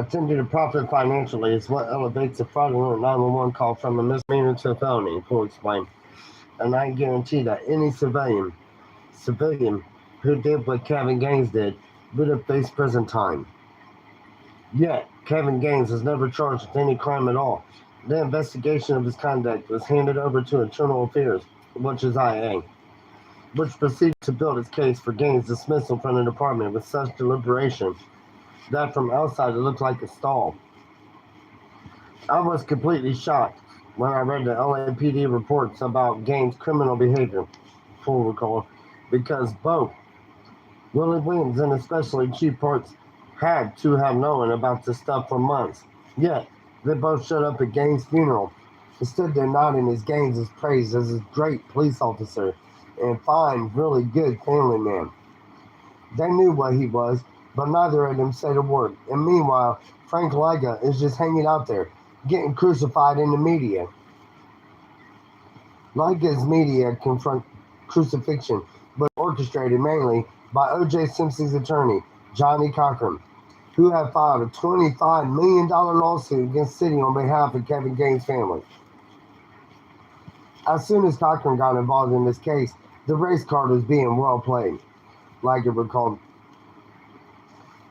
Attempting to profit financially is what elevates a fraudulent 911 call from a misdemeanor to a felony, Poole explained. And I guarantee that any civilian who did what Kevin Gaines did would have faced prison time. Yet, Kevin Gaines was never charged with any crime at all. The investigation of his conduct was handed over to Internal Affairs, which is IA, which proceeded to build its case for Gaines' dismissal from the department with such deliberation that from outside it looked like a stall. I was completely shocked when I read the LAPD reports about Gaines' criminal behavior, Poole recalled, because both Willie Williams and especially Chief Parks had to have known about this stuff for months. Yet, they both showed up at Gaines' funeral and stood there nodding as Gaines' praised as a great police officer and fine, really good family man. They knew what he was, but neither of them said a word. And meanwhile, Frank Liga is just hanging out there, getting crucified in the media. Liga's media confront crucifixion was orchestrated mainly by O.J. Simpson's attorney, Johnny Cochran, who had filed a $25 million lawsuit against City on behalf of Kevin Gaines' family. As soon as Cochran got involved in this case, the race card was being well played, like it recalled.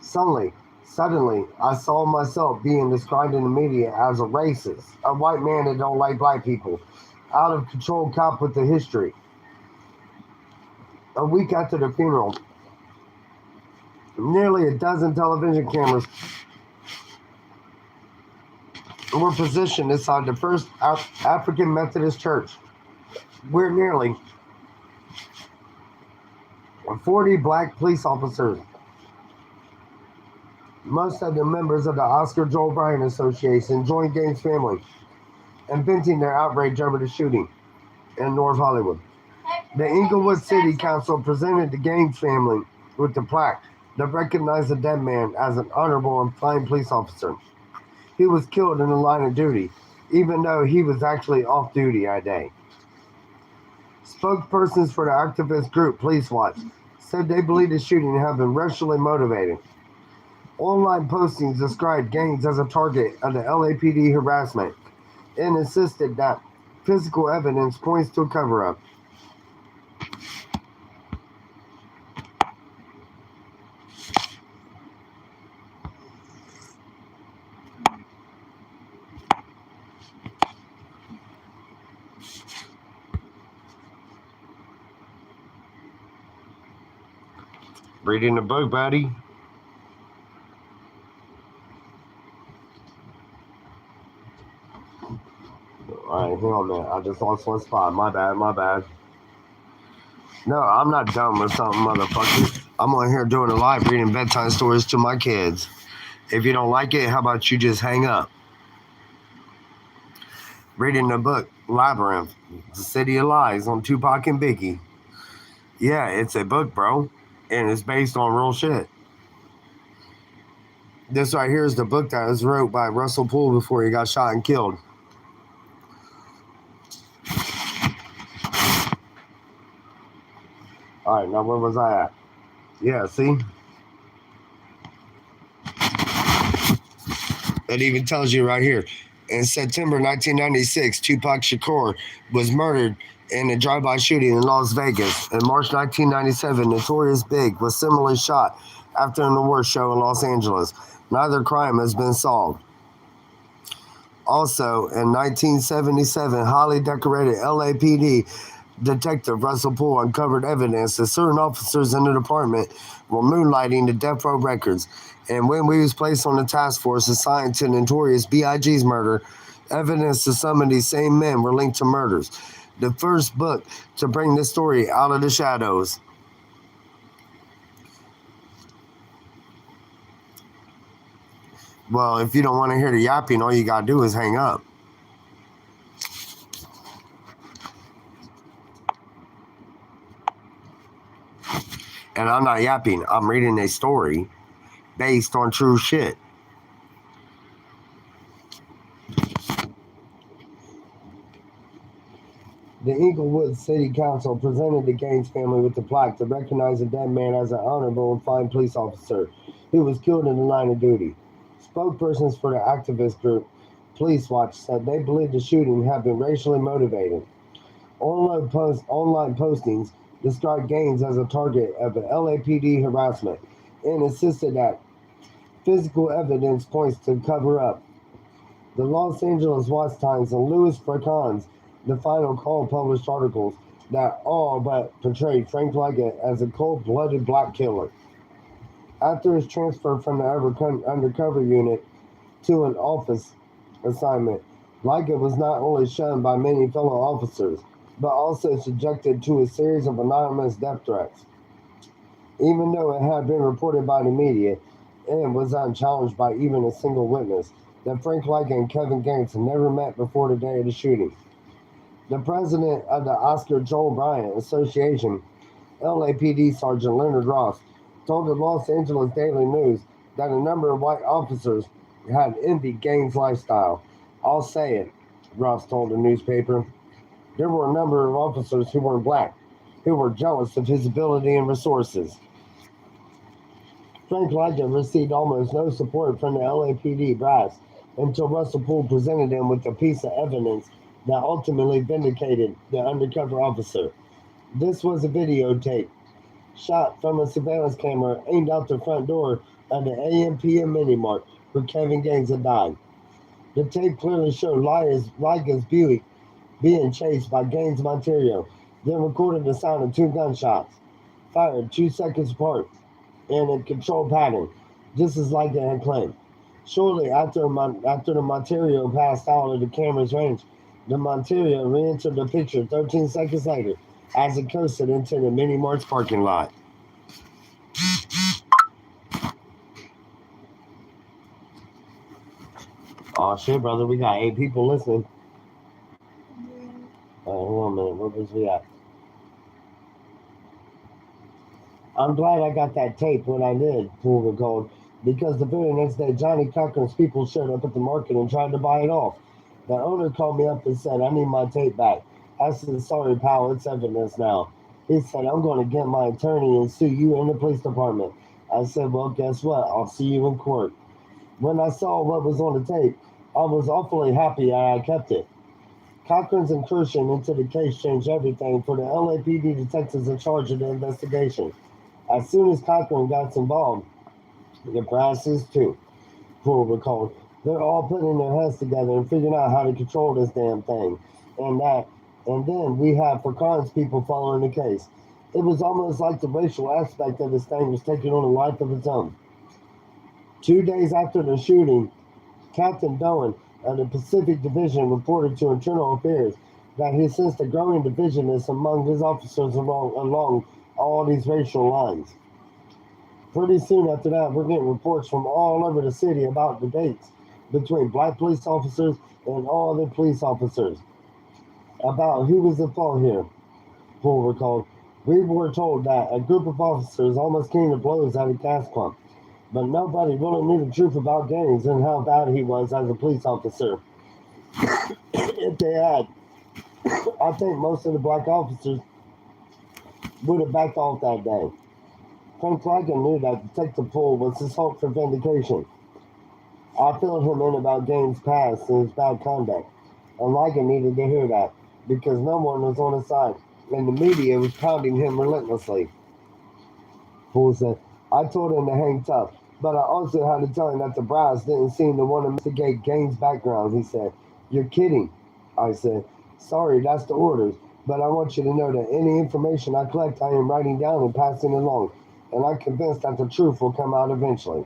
Suddenly, I saw myself being described in the media as a racist, a white man that don't like black people, out of control cop with a history. A week after the funeral, nearly a dozen television cameras were positioned inside the First African Methodist Church, where nearly 40 black police officers, most of them members of the Oscar Joel Bryan Association, joined Gaines' family in venting their outrage over the shooting in North Hollywood. The Inglewood City Council presented the Gaines family with the plaque that recognized the dead man as an honorable and fine police officer. He was killed in the line of duty, even though he was actually off duty that day. Spokespersons for the activist group Police Watch said they believe the shooting had been racially motivated. Online postings described Gaines as a target of the LAPD harassment and insisted that physical evidence points to a cover-up. Reading the book, buddy. Alright, hang on a minute. I just lost one spot. My bad. No, I'm not done with something, motherfucker. I'm on here doing a live reading bedtime stories to my kids. If you don't like it, how about you just hang up? Reading the book, Labyrinth, The City of Lies on Tupac and Biggie. Yeah, it's a book, bro. And it's based on real shit. This right here is the book that was wrote by Russell Poole before he got shot and killed. Alright, now where was I at? Yeah, see? It even tells you right here. In September 1996, Tupac Shakur was murdered in a drive-by shooting in Las Vegas. In March 1997, Notorious Big was similarly shot after an award show in Los Angeles. Neither crime has been solved. Also, in 1977, highly decorated LAPD Detective Russell Poole uncovered evidence that certain officers in the department were moonlighting the death row records. And when we was placed on the task force assigned to Notorious B.I.G.'s murder, evidence that some of these same men were linked to murders. The first book to bring this story out of the shadows. Well, if you don't want to hear the yapping, all you gotta do is hang up. And I'm not yapping, I'm reading a story based on true shit. The Inglewood City Council presented the Gaines family with the plaque to recognize the dead man as an honorable and fine police officer who was killed in the line of duty. Spokespersons for the activist group Police Watch said they believe the shooting had been racially motivated. Online postings described Gaines as a target of LAPD harassment and insisted that physical evidence points to cover up. The Los Angeles Watch Times and Louis Farrakhan's The Final Call published articles that all but portrayed Frank Leggett as a cold-blooded black killer. After his transfer from the undercover unit to an office assignment, Leggett was not only shunned by many fellow officers, but also subjected to a series of anonymous death threats. Even though it had been reported by the media and was unchallenged by even a single witness, that Frank Leggett and Kevin Gaines had never met before the day of the shooting. The president of the Oscar Joel Bryant Association, LAPD Sergeant Leonard Ross, told the Los Angeles Daily News that a number of white officers had envied Gaines' lifestyle. I'll say it, Ross told the newspaper. There were a number of officers who weren't black, who were jealous of his ability and resources. Frank Leggett received almost no support from the LAPD brass until Russell Poole presented him with a piece of evidence that ultimately vindicated the undercover officer. This was a videotape shot from a surveillance camera aimed out the front door of the AM/PM Mini Mart where Kevin Gaines had died. The tape clearly showed Leggett Buick being chased by Gaines Monterio, then recorded the sound of two gunshots, fired 2 seconds apart, in a controlled pattern, just as Leggett had claimed. Shortly after the Monterio passed out of the camera's range, the Monterio re-entered the picture 13 seconds later as it coasted into the Mini Mart's parking lot. Oh shit, brother, we got 8 people listening. Hold on a minute, where was we at? I'm glad I got that tape when I did, Poole recalled, because the very next day Johnny Cochran's people showed up at the market and tried to buy it off. The owner called me up and said, I need my tape back. I said, sorry, pal, it's evidence now. He said, I'm going to get my attorney and sue you in the police department. I said, well, guess what? I'll see you in court. When I saw what was on the tape, I was awfully happy I kept it. Cochran's incursion into the case changed everything for the LAPD detectives in charge of the investigation. As soon as Cochran got involved, the brass is too, Poole recalled. They're all putting their heads together and figuring out how to control this damn thing. And then we have Farrakhan's people following the case. It was almost like the racial aspect of this thing was taking on a life of its own. 2 days after the shooting, Captain Doan of the Pacific Division reported to Internal Affairs that he sensed a growing divisiveness among his officers along all these racial lines. Pretty soon after that, we're getting reports from all over the city about debates between black police officers and all other police officers about who was at fault here, Poole recalled. We were told that a group of officers almost came to blows at a gas pump, but nobody really knew the truth about Gaines and how bad he was as a police officer. If they had, I think most of the black officers would have backed off that day. Frank Leggett knew that Detective Poole was his hope for vindication. I filled him in about Gaines' past and his bad conduct, and Leggett needed to hear that, because no one was on his side, and the media was pounding him relentlessly. Poole said, I told him to hang tough, but I also had to tell him that the brass didn't seem to want to investigate Gaines' background, he said. You're kidding, I said. Sorry, that's the orders, but I want you to know that any information I collect I am writing down and passing along, and I'm convinced that the truth will come out eventually.